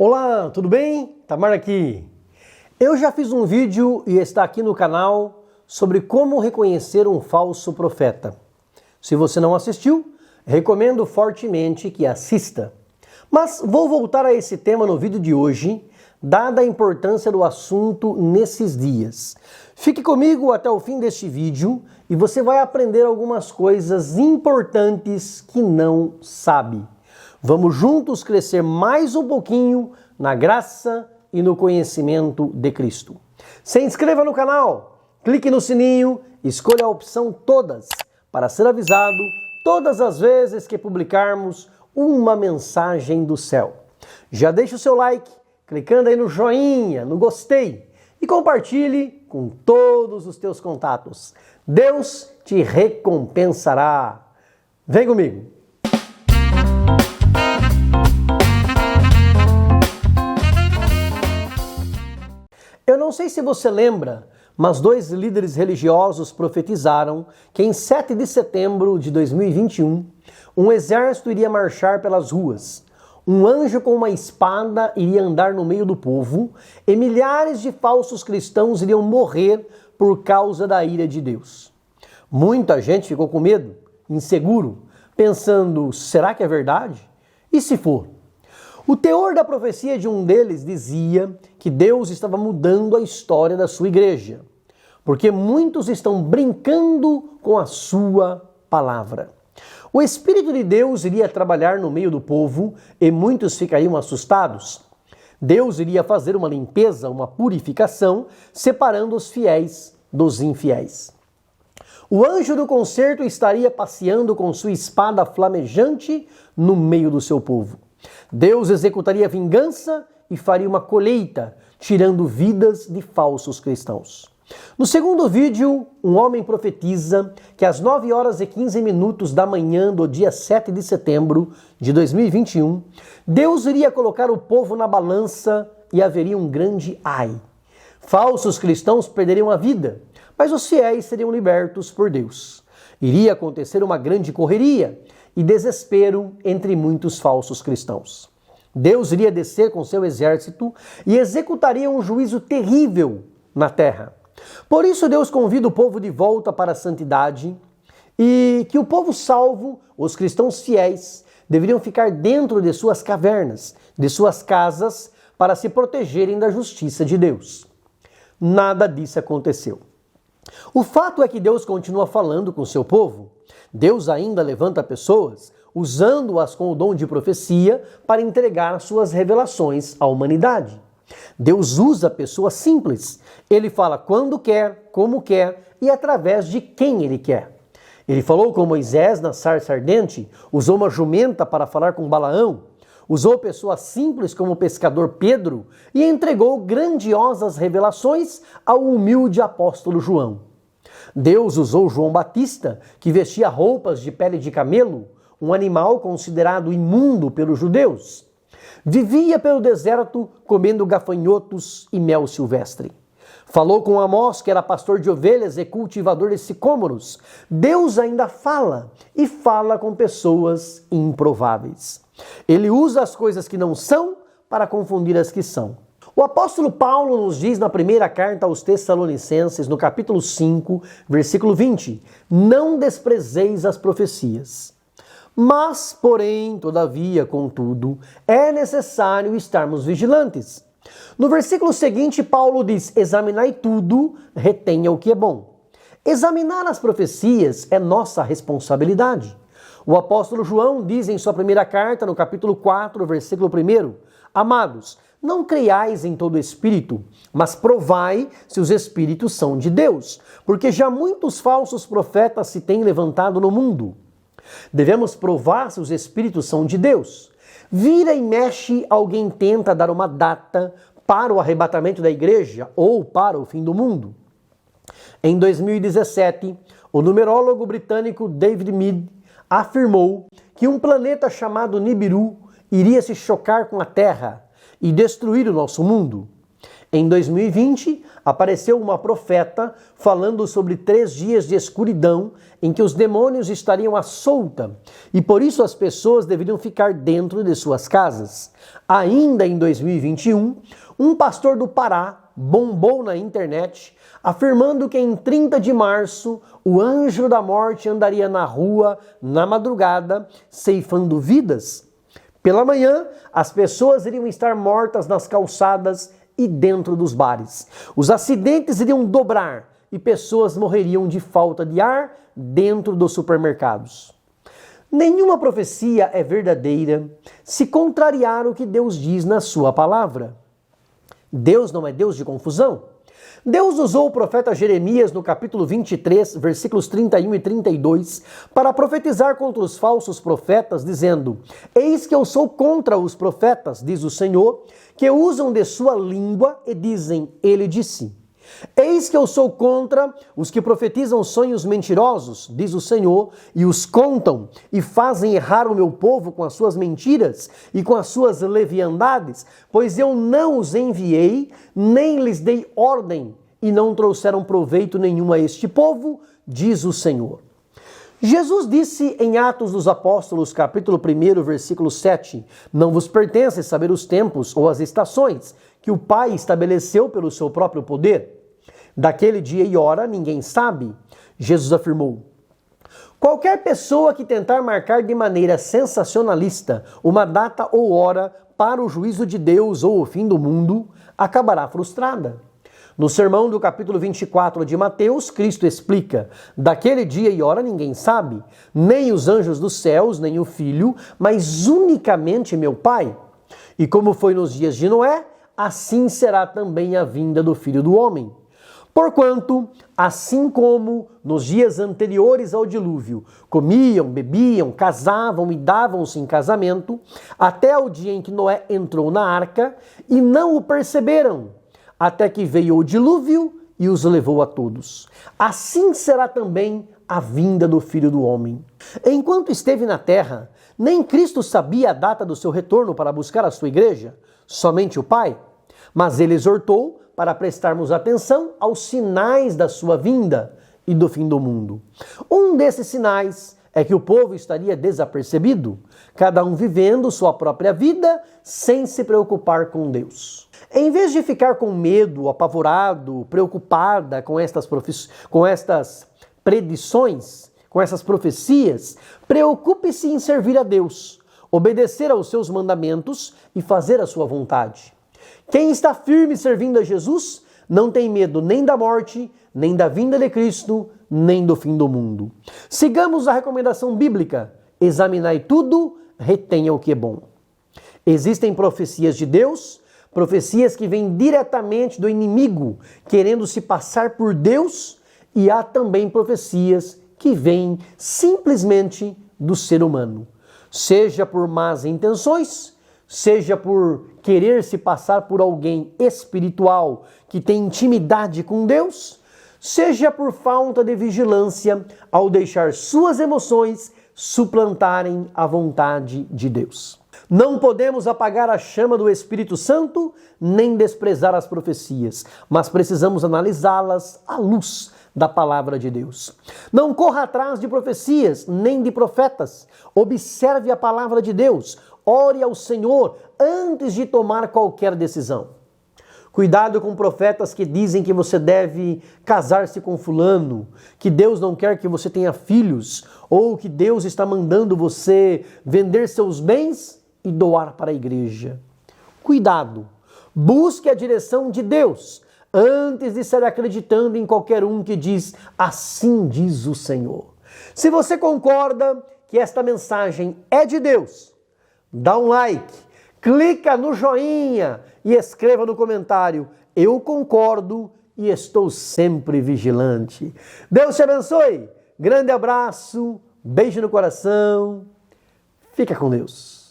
Olá, tudo bem? Tamar aqui. Eu já fiz um vídeo e está aqui no canal sobre como reconhecer um falso profeta. Se você não assistiu, recomendo fortemente que assista. Mas vou voltar a esse tema no vídeo de hoje, dada a importância do assunto nesses dias. Fique comigo até o fim deste vídeo e você vai aprender algumas coisas importantes que não sabe. Vamos juntos crescer mais um pouquinho na graça e no conhecimento de Cristo. Se inscreva no canal, clique no sininho, escolha a opção todas para ser avisado todas as vezes que publicarmos uma mensagem do céu. Já deixa o seu like, clicando aí no joinha, no gostei e compartilhe com todos os teus contatos. Deus te recompensará. Vem comigo. Eu não sei se você lembra, mas dois líderes religiosos profetizaram que em 7 de setembro de 2021, um exército iria marchar pelas ruas. Um anjo com uma espada iria andar no meio do povo e milhares de falsos cristãos iriam morrer por causa da ira de Deus. Muita gente ficou com medo, inseguro, pensando, será que é verdade? E se for? O teor da profecia de um deles dizia que Deus estava mudando a história da sua igreja, porque muitos estão brincando com a sua palavra. O Espírito de Deus iria trabalhar no meio do povo e muitos ficariam assustados. Deus iria fazer uma limpeza, uma purificação, separando os fiéis dos infiéis. O anjo do concerto estaria passeando com sua espada flamejante no meio do seu povo. Deus executaria vingança e faria uma colheita, tirando vidas de falsos cristãos. No segundo vídeo, um homem profetiza que às 9 horas e 15 minutos da manhã do dia 7 de setembro de 2021, Deus iria colocar o povo na balança e haveria um grande ai. Falsos cristãos perderiam a vida, mas os fiéis seriam libertos por Deus. Iria acontecer uma grande correria e desespero entre muitos falsos cristãos. Deus iria descer com seu exército e executaria um juízo terrível na terra. Por isso Deus convida o povo de volta para a santidade e que o povo salvo, os cristãos fiéis, deveriam ficar dentro de suas cavernas, de suas casas, para se protegerem da justiça de Deus. Nada disso aconteceu. O fato é que Deus continua falando com o seu povo. Deus ainda levanta pessoas, usando-as com o dom de profecia para entregar suas revelações à humanidade. Deus usa pessoas simples. Ele fala quando quer, como quer e através de quem Ele quer. Ele falou com Moisés na sarça ardente, usou uma jumenta para falar com Balaão, usou pessoas simples como o pescador Pedro e entregou grandiosas revelações ao humilde apóstolo João. Deus usou João Batista, que vestia roupas de pele de camelo, um animal considerado imundo pelos judeus. Vivia pelo deserto comendo gafanhotos e mel silvestre. Falou com Amós, que era pastor de ovelhas e cultivador de sicômoros. Deus ainda fala, e fala com pessoas improváveis. Ele usa as coisas que não são para confundir as que são. O apóstolo Paulo nos diz na primeira carta aos Tessalonicenses, no capítulo 5, versículo 20, não desprezeis as profecias. Mas, porém, todavia, contudo, é necessário estarmos vigilantes. No versículo seguinte, Paulo diz, examinai tudo, retenha o que é bom. Examinar as profecias é nossa responsabilidade. O apóstolo João diz em sua primeira carta, no capítulo 4, versículo 1, amados, não creiais em todo espírito, mas provai se os espíritos são de Deus, porque já muitos falsos profetas se têm levantado no mundo. Devemos provar se os espíritos são de Deus. Vira e mexe, alguém tenta dar uma data para o arrebatamento da igreja ou para o fim do mundo. Em 2017, o numerólogo britânico David Meade afirmou que um planeta chamado Nibiru iria se chocar com a Terra e destruir o nosso mundo. Em 2020, apareceu uma profeta falando sobre 3 dias de escuridão em que os demônios estariam à solta e por isso as pessoas deveriam ficar dentro de suas casas. Ainda em 2021, um pastor do Pará bombou na internet afirmando que em 30 de março o anjo da morte andaria na rua na madrugada ceifando vidas. Pela manhã, as pessoas iriam estar mortas nas calçadas e dentro dos bares. Os acidentes iriam dobrar e pessoas morreriam de falta de ar dentro dos supermercados. Nenhuma profecia é verdadeira se contrariar o que Deus diz na sua palavra. Deus não é Deus de confusão. Deus usou o profeta Jeremias no capítulo 23, versículos 31 e 32, para profetizar contra os falsos profetas, dizendo: Eis que eu sou contra os profetas, diz o Senhor, que usam de sua língua e dizem, ele disse. Eis que eu sou contra os que profetizam sonhos mentirosos, diz o Senhor, e os contam e fazem errar o meu povo com as suas mentiras e com as suas leviandades, pois eu não os enviei, nem lhes dei ordem, e não trouxeram proveito nenhum a este povo, diz o Senhor. Jesus disse em Atos dos Apóstolos, capítulo 1, versículo 7, não vos pertence saber os tempos ou as estações que o Pai estabeleceu pelo seu próprio poder. Daquele dia e hora ninguém sabe. Jesus afirmou: qualquer pessoa que tentar marcar de maneira sensacionalista uma data ou hora para o juízo de Deus ou o fim do mundo, acabará frustrada. No sermão do capítulo 24 de Mateus, Cristo explica: daquele dia e hora ninguém sabe, nem os anjos dos céus, nem o Filho, mas unicamente meu Pai. E como foi nos dias de Noé, assim será também a vinda do Filho do Homem. Porquanto, assim como nos dias anteriores ao dilúvio, comiam, bebiam, casavam e davam-se em casamento, até o dia em que Noé entrou na arca, e não o perceberam, até que veio o dilúvio e os levou a todos. Assim será também a vinda do Filho do Homem. Enquanto esteve na terra, nem Cristo sabia a data do seu retorno para buscar a sua igreja, somente o Pai. Mas ele exortou para prestarmos atenção aos sinais da sua vinda e do fim do mundo. Um desses sinais é que o povo estaria desapercebido, cada um vivendo sua própria vida sem se preocupar com Deus. Em vez de ficar com medo, apavorado, preocupada com estas predições, com essas profecias, preocupe-se em servir a Deus, obedecer aos seus mandamentos e fazer a sua vontade. Quem está firme servindo a Jesus não tem medo nem da morte, nem da vinda de Cristo, nem do fim do mundo. Sigamos a recomendação bíblica: examinai tudo, retenha o que é bom. Existem profecias de Deus, profecias que vêm diretamente do inimigo, querendo se passar por Deus, e há também profecias que vêm simplesmente do ser humano, seja por más intenções, seja por querer se passar por alguém espiritual que tem intimidade com Deus, seja por falta de vigilância ao deixar suas emoções suplantarem a vontade de Deus. Não podemos apagar a chama do Espírito Santo, nem desprezar as profecias, mas precisamos analisá-las à luz da palavra de Deus. Não corra atrás de profecias, nem de profetas. Observe a palavra de Deus. Ore ao Senhor antes de tomar qualquer decisão. Cuidado com profetas que dizem que você deve casar-se com fulano, que Deus não quer que você tenha filhos, ou que Deus está mandando você vender seus bens e doar para a igreja. Cuidado. Busque a direção de Deus antes de estar acreditando em qualquer um que diz, assim diz o Senhor. Se você concorda que esta mensagem é de Deus, dá um like, clica no joinha e escreva no comentário: eu concordo e estou sempre vigilante. Deus te abençoe. Grande abraço, beijo no coração. Fica com Deus.